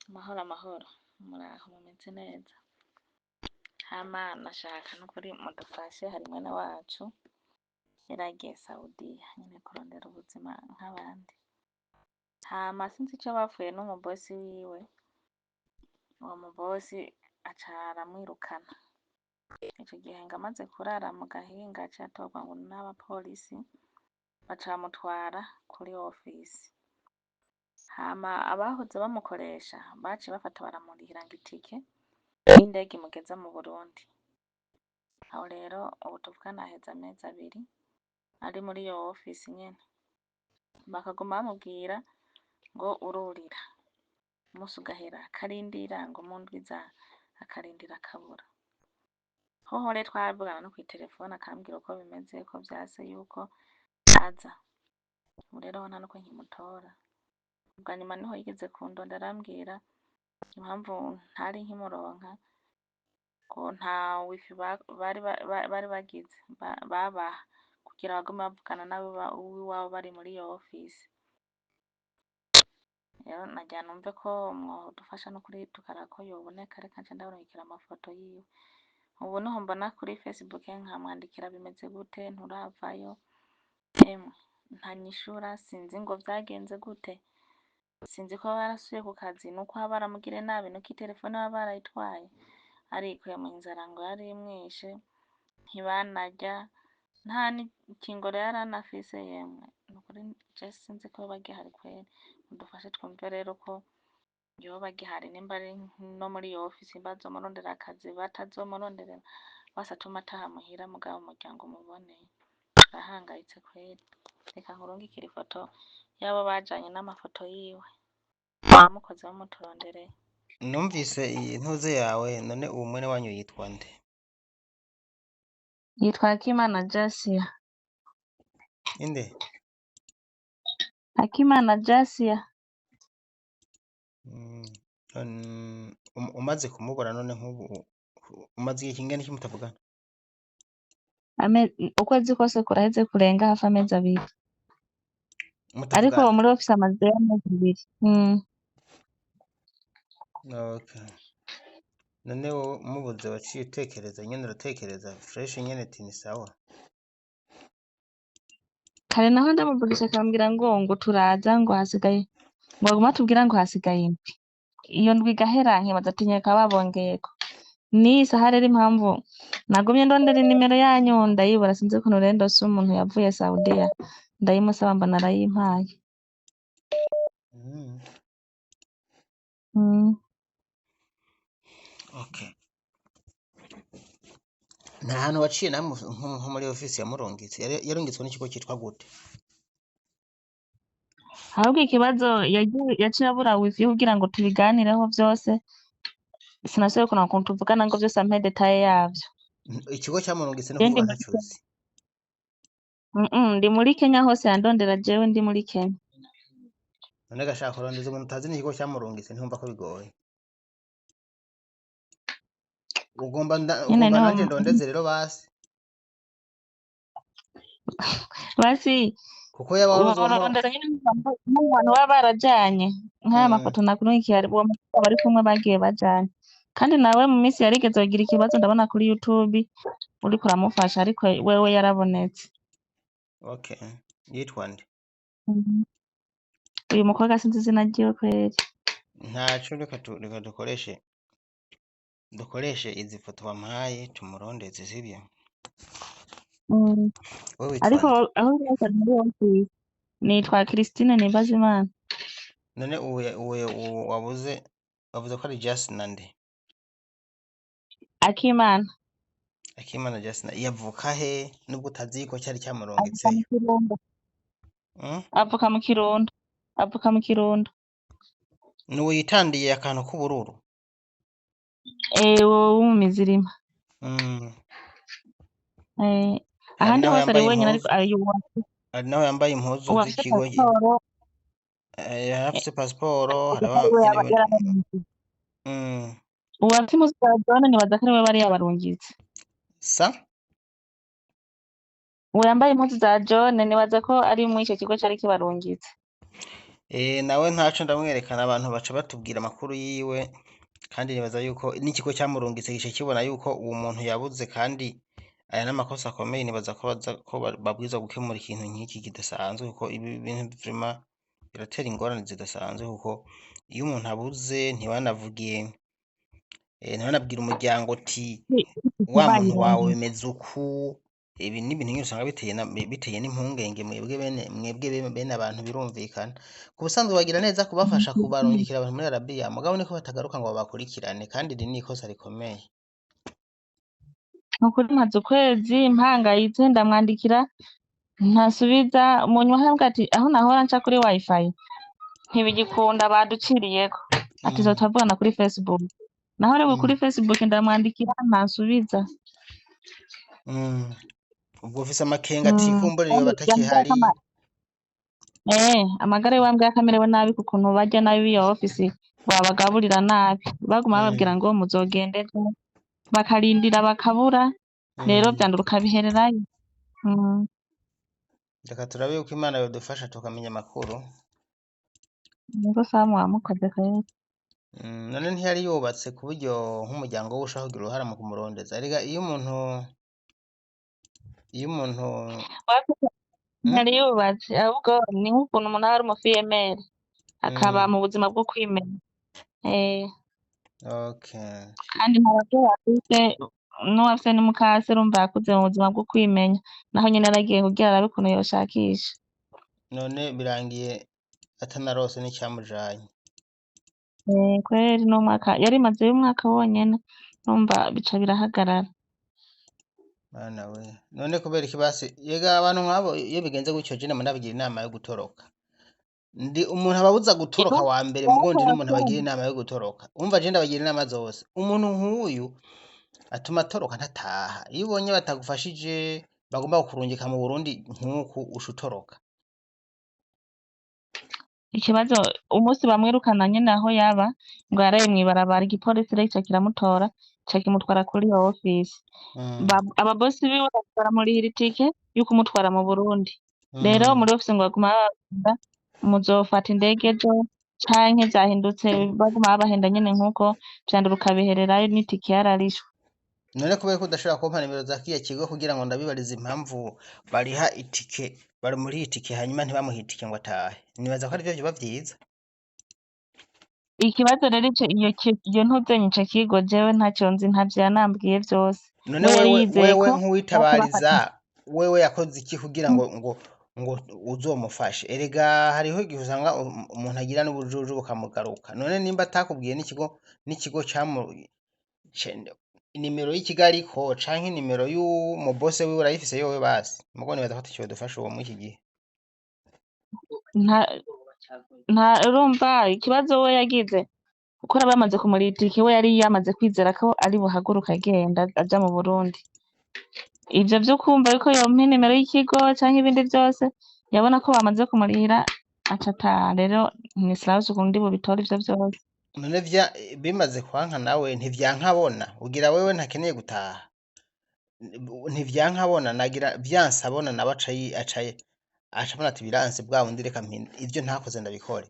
Amahoro amahoro, muraho mumeze neza? Hama nashaka nukuri mudufashe, hari mwene wacu yaragiye Saudiya nyene kurondera ubuzima nk'abandi, hama sinzi ico bapfuye n'umubosi wiwe, uwo mubosi aca aramwirukana. Ico gihe ngo amaze kurara mu gahinga aciye atorwa ngo n'abapolisi, baca bamutwara kuri ofisi. Hama abahoze bamukoresha baciye bafata baramurihira ngo itike y'indege imugeza mu Burundi. Aho rero ubu tuvugana haheze amezi abiri ari muri iyo ofisi nyene, bakaguma bamubwira ngo ururira, umunsi ugahera akarindira ngo mu ndwi iza akarindira akabura. Hoho rero twaravugana no kw'iterefone akambwira uko bimeze ko vyase yuko aza, ubu rero ho nta nuko nkimutora. Ubwa nyuma niho yigeze kundondera arambwira impamvu ntari nkimuronka, ngo nta wifi bari bagize babaha kugira bagume bavugana n'uwiwabo bari muri iyo ofisi. Rero nagira numve ko mwodufasha nukuri tukaraba ko yoboneka, reka nce ndabarungikira amafoto yiwe. Ubu niho mbona kuri Facebook nkamwandikira bimeze gute, nturavayo, emwe ntanyishura, sinzi ngo vyagenze gute, sinzi ko barasubiye ku kazi, nuko baba baramugiriye nabi, nuko iterefone baba barayitwaye, ariko yemwe inzara ngo yari imwishe, ntibanarya, nta n'ikingo rero yari anafise. Yemwe nukuri je sinzi ko yoba agihari kweri, mudufashe twumve rero ko yoba agihari, nimba ari no muri iyo ofisi bazomurondera akazi, batazomuronderera basi atume ataha muhira mugabo umuryango umuboneye. Turahangayitse kweri, reka nkurungikire ifoto yabo bajanye n'amafoto yiwe, abamukozi bamuturondereye. Numvise iyi ntuze yawe, none uwo mwene wanyu yitwa nde? Yitwa Akimana Jasia. Inde? Akimana Jasia. Umaze kumubura none nk'ubu umaze igihe kingana iki mutavugana? Ukwezi kose kuraheze kurenga hafi amezi abiri, ariko Mutavugana? muri ofisi amazeyo amezi abiri. Okay. None wowe umubuze waciye utekereza nyene, uratekereza fresh nyene ati ni sawa? Kare naho ndamuvugisha akambwira ngo turaza, ngo hasigaye, ngo baguma batubwira ngo hasigaye indwi. Iyo ndwi igahera nkibaza ati nyeka babongeyeko. N'iyi saha rero impamvu nagumye ndondera inimero yanyu ndayibura, sinzi ukuntu rero ndose umuntu yavuye Saudiya, ndayimusaba mbona arayimpaye. Okay. Nta hantu waciye namwe nko muri ofisi yamurungitse? Yarungitswe n'ikigo citwa gute? Ahubwo ikibazo yaciye abura wifi kugira ngo tubiganireho vyose, sinasubiye kuronka ukuntu tuvugana ngo vyose ampe detaye yavyo. Ikigo camurungitse no kuvuga ntacuzi? Ndi muri Kenya, hose yandondera jewe ndi muri Kenya. None gashaka kurondeza umuntu utazi n'ikigo camurungitse, ntumva ko bigoye? Ugomba nanje ndondeze rero basi? Basi kuko yaba urondera nyene n'abantu baba barajanye nk'aya mafoto nakurungikiye, uwo mukobwa bari kumwe bagiye bajanye, kandi nawe mu minsi yarigeze kugira ikibazo ndabona kuri YouTube uriko uramufasha, ariko wewe yarabonetse. Okay. Yitwa nde? Uyu mukobwa sinzi izina ryiwe kweri. Ntaco, reka dukoreshe izi foto bampaye tumurondeze, sivyo? Ariko aho muri ofisi nitwa Christine Nimbazimana. None uwe wavuze ko ari Jasina nde? Akimana. Akimana Jasina yavuka he nubwo utazi ko cyari cyamurungitseyo? Avuka mu Kirundo. Nuwo yitandiye akantu k'ubururu? Wowe mu Mizirima. Ahandi hose ari wenyine, ariko ari naho yambaye impuzu z'ikigo, afise pasiporo. Uwafite impuzu za jone nibaza ko ari we bari yabarungitse. Sa? Uwo yambaye impuzu za jone nibaza ko ari muri ico kigo cari kibarungitse. nawe ntaco ndamwerekana abantu baca batubwira amakuru yiwe kandi nibaza yuko n'ikigo cyamurungitse gice kibona yuko uwo muntu yabuze kandi aya n'amakosa akomeye nibaza ko babwirizwa gukemura ikintu nk'iki kidasanzwe kuko ibi bintu vraiment biratera ingorane zidasanzwe kuko iyo umuntu abuze ntibanabwira umuryango uti wa muntu wawe bimeze uku ibi ni ibintu nyine usanga biteye n'impungenge mwebwe bene abantu birumvikana ku busanzwe bagira neza kubafasha kubarungikira abantu muri Arabiya mugabo niko batagaruka ngo babakurikirane kandi iri ni ikosa rikomeye nukuri maze ukwezi mpangayitse ndamwandikira ntasubiza umunywa hambwa ati aho nahora nca kuri wifi ntibigikunda baduciriyeko ati zotavugana kuri Facebook naho rero kuri Facebook ndamwandikira ntasubiza ubwo ufise amakenga ati kumbure iyo batakihari amagara y'uwambwa yakamerewe nabi kukuntu barya nabi iyo office babagaburira nabi baguma bababwira ngo muzogende bakarindira bakabura rero byanduruka bihererayo reka turabe yuko Imana yodufasha tukamenya amakuru niko samu wamukoze kweri none ntiyari yubatse ku buryo nk'umuryango we ushaka kugira uruhara mu kumurondeza erega iyo umuntu ntiyari yubatse ahubwo ni nk'ukuntu umuntu aba ari umufiyemeri akaba mu buzima bwo kwimenya kandi ntababyeyi afise n'uwafise n'umukase urumva yakuze mu buzima bwo kwimenya naho nyine aragiye kugira arabe ukuntu yoshakisha none birangiye atanarose n'icyamujanye kweri n'umwaka yari imazeyo umwaka wonyene numva bica birahagarara bana we none kubera iki basi yega abantu nk'abo iyo bigenze gutyo je nabigira inama yo gutoroka ndi umuntu ababuza gutoroka wa mbere mugondi n'umuntu abagira inama yo gutoroka umva je ndabagira inama zose umuntu nk'uyu atuma atoroka ntataha iyo ubonye batagufashije bagomba kukurungika mu Burundi nk'uku ushutoroka ikibazo umunsi bamwirukana nyene aho yaba ngo yaraye mw'ibarabara igipolisi rero kiramutora kimutwara kuri iyo office ababosi biwe baramurihira itike yuko umutwara mu Burundi rero muri office ngo baguma bababwira muzofata indege ejo canke vyahindutse baguma babahenda nyene nk'uko vyanduruka bihererayo n'itike yararishwe none kubera ko udashobora kumpa nimero za kiya kigo kugira ngo ndabibarize impamvu bariha itike bari muri itike hanyuma ntibamuha itike ngo atahe nibaza ko arivyo vyoba vyiza ikibazo rero iyo ntuzenye ico kigo jewe ntacyo nzi ntavyo yanambwiye vyose none wewe nk'uwitabariza wewe yakoze iki kugira ngo uzomufashe erega hariho igihe usanga umuntu agira n'ubujuju bukamugaruka none nimba atakubwiye n'ikigo inimero y'ikigo ariko canke inimero y'umubose wiwe urayifise yowe basi mugo nibaza ko atakiwe dufasha uwo muri iki gihe nta urumva ikibazo we yagize kuko bamaze kumurira we yari yamaze kwizera ko ari buhaguruka agenda aja mu Burundi ivyo vyo kumva yuko yompa inimero y'ikigo canke ibindi vyose yabona ko bamaze kumurihira aca ataha rero ntisirabuze ukundi bubitora ivyo vyose none bimaze kwanka nawe ntivyankabona ugira wewe ntakeneye gutaha ntivyankabona nagira vyansabona nawe acabona ati biranse bwa bundi reka ivyo ntakoze ndabikore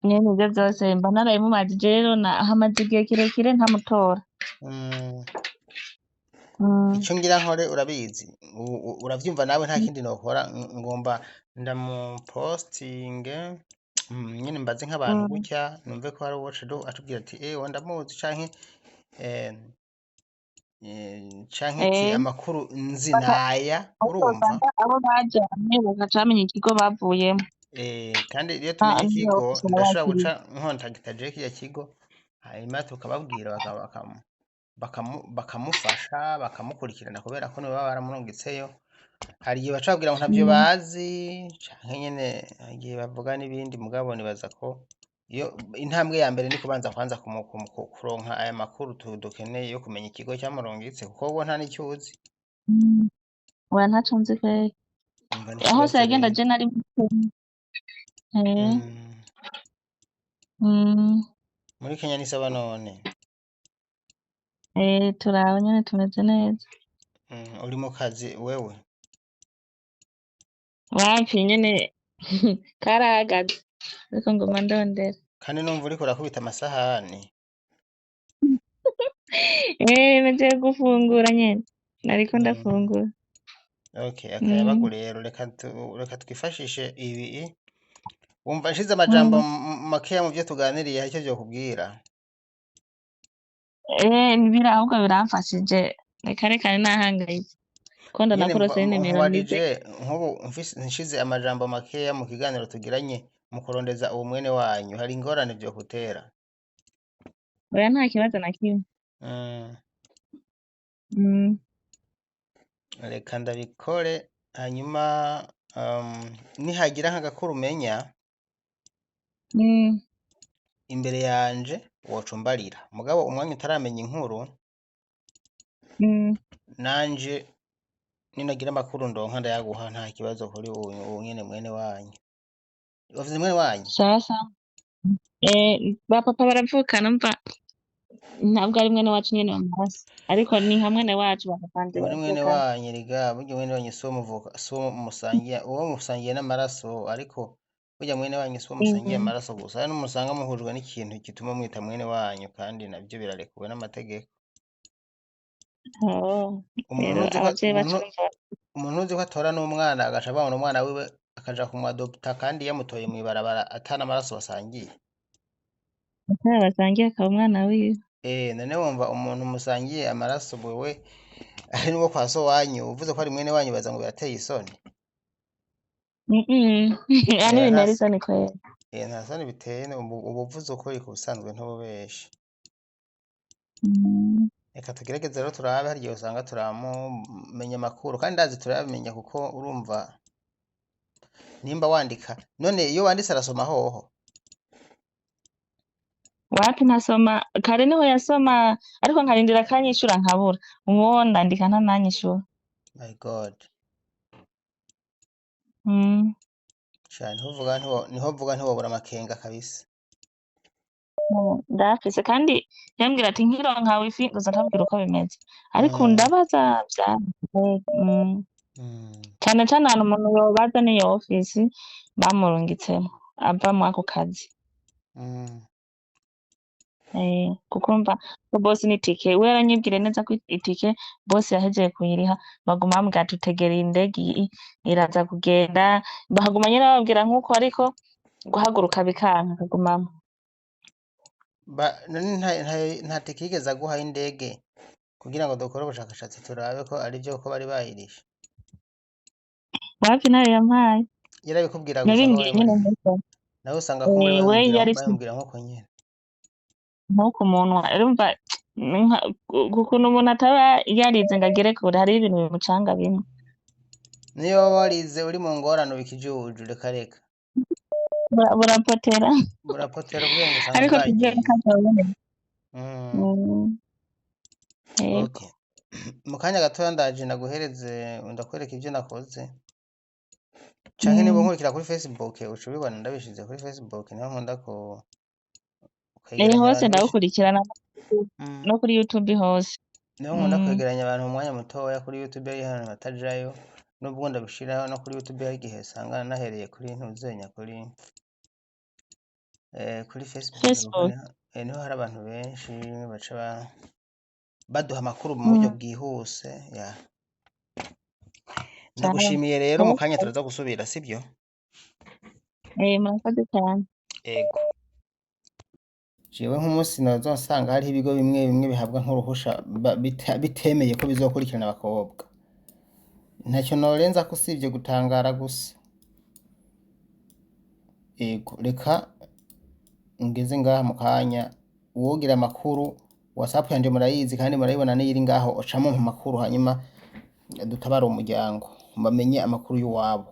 nyene ivyo vyose mba narabimumajije rero hamaze igihe kirekire ntamutora ico ngira nkore urabizi uravyumva nawe nta kindi nokora ngomba ndamupostinge nyene mbaze nk'abantu gutya numve ko hari uwo atubwira ati wowe ndamuzi canke amakuru nzi naya urumva abo bajanye bagaca bamenya ikigo bavuyemo kandi iyo tumenye ikigo ndashobora guca nkontagita je kiya kigo hanyuma tukababwira bakamufasha bakamukurikirana kubera ko nibo baba baramurungitseyo hari igihe baca babwira ngo ntavyo bazi canke nyene igihe bavuga n'ibindi mugabo nibaza ko iyo intambwe ya mbere ni kubanza kwanza kuronka aya makuru dukeneye yo kumenya ikigo cyamurungitse kuko wowe nta n'icyo uzi oya ntaco nzi kweri hose yagenda je nari muri Kenya ni sawa none turaho nyene tumeze neza uri mu kazi wewe wapi nyene karahagaze ariko nguma ndondera. kandi numva uriko urakubita amasahani. Nagiye gufungura nyene, nariko Mhm. ndafungura. Okay, akayabagu Mm. rero reka twifashishe ibi. Wumva nshize amajambo makeya mu byo tuganiriye hari icyo vyokubwira? Biri ahubwo biramfashije, reka reka nahangayitse ko Nyene ndanakurose n'inimero nize. nkubarije nk'ubu nshize amajambo makeya mu kiganiro tugiranye mu kurondeza uwo mwene wanyu, hari ingorane vyokutera? Oya nta kibazo na kimwe. Mm, Mm. reka ndabikore hanyuma nihagira nk'agakuru umenya Mm. imbere yanje woca umbarira, mugabo umwanya utaramenya inkuru Mm. nanje ninagira amakuru ndonka ndayaguha nta kibazo kuri uwu nyene mwene wanyu. Wavuze mwene wanyu? Sawa sawa. Ba papa baravukana umva ntabwo ari mwene wacu nyene wamaraso, ariko ni nka mwene wacu ba papa banje Muri mwene baravukana. wanyu erega burya mwene wanyu siwo musangiye, uwo musangiye n'amaraso, ariko burya mwene wanyu siwo musangiye amaraso gusa, hari n'umusanga muhujwe n'ikintu gituma mwita mwene wanyu kandi navyo birarekuwe n'amategeko. Rero abavyeyi bacu Umuntu uzi ko atora n'umwana agaca abona umwana wiwe akaja kumwadopta kandi yamutoye mw'ibarabara ata n'amaraso basangiye. basangiye akaba umwana wiwe. None wumva umuntu musangiye amaraso wewe ari n'uwo kwa so wanyu uvuze ko ari mwene wanyu baza ngo birateye isoni? Ani bintera isoni kweri. Nta soni biteye, uba uvuze ukuri ku busanzwe ntububeshe. Reka tugerageze rero turabe, hari igihe usanga turamumenya amakuru kandi ndazi turayamenya kuko urumva nimba wandika, none iyo wanditse arasoma hoho? Wapi ntasoma, kare niho yasoma ariko nkarindira akanyishura nkabura, uwo ndandika ntananyishura. My God. Sha niho mvuga ntiwobura amakenga kabisa. Ndafise kandi yambwira ati nkironka wifi uza ndabwira uko bimeze, ariko ndabaza cane cane ahantu umuntu yobaza niyo ofisi bamurungitsemo ava mwako kazi. Kuko urumva ko boss n'itike we yaranyibwiriye neza ko itike boss yahejeje kuyiriha, baguma bambwira ati utegera indege iraza kugenda, bahaguma nyene bababwira nk'uko ariko guhaguruka bikanka kagumamwo. None nta tike yigeze aguha y'indege kugira ngo dukore ubushakashatsi turabe ko ari vyo ko bari bayirishe? Wapi nayo yampaye. Yarabikubwira gusa Yabimbwiye nyene nk'uko. nawe usanga ko muri bayumvira nk'uko nyene. Nk'uko umuntu urumva ukuntu umuntu ataba yarize ngo agere kure hariho ibintu bimucanga bimwe. Niyo waba warize uri mu ngorane uba ikijuju, reka reka. Burapotera. Burapotera ubwenge usanga ariko bwagiye. Yego. Mu kanya gatoya ndaje ndakwereka ivyo nakoze. Canke niba unkurikira kuri Facebook uca ubibona ndabishize kuri Facebook, niho nkunda kwegeranya hose ndawukurikirana no kuri YouTube hose. Niho nkunda kwegeranya abantu mu mwanya mutoya kuri YouTube ari hano batajayo, nubwo ndabishiraho no kuri YouTube hari igihe usanga nahereye kuri ntuzenya kuri Facebook. Niho hari abantu benshi baca baduha amakuru mu buryo bwihuse. Ndagushimiye rero, mu kanya turaza gusubira sibyo? Murakoze cyane. Ego. Jewe nk'umunsi nazosanga hariho ibigo bimwe bimwe bihabwa nk'uruhusha bitemeye ko bizokurikirana abakobwa, ntacyo norenza ko usibye gutangara gusa. Ego, reka ngeze ngaha mu kanya, uwogira amakuru WhatsApp yanje murayizi kandi murayibona niyo iri ngaho, ucamo mu makuru hanyuma dutabara umuryango bamenye amakuru y'uwabo.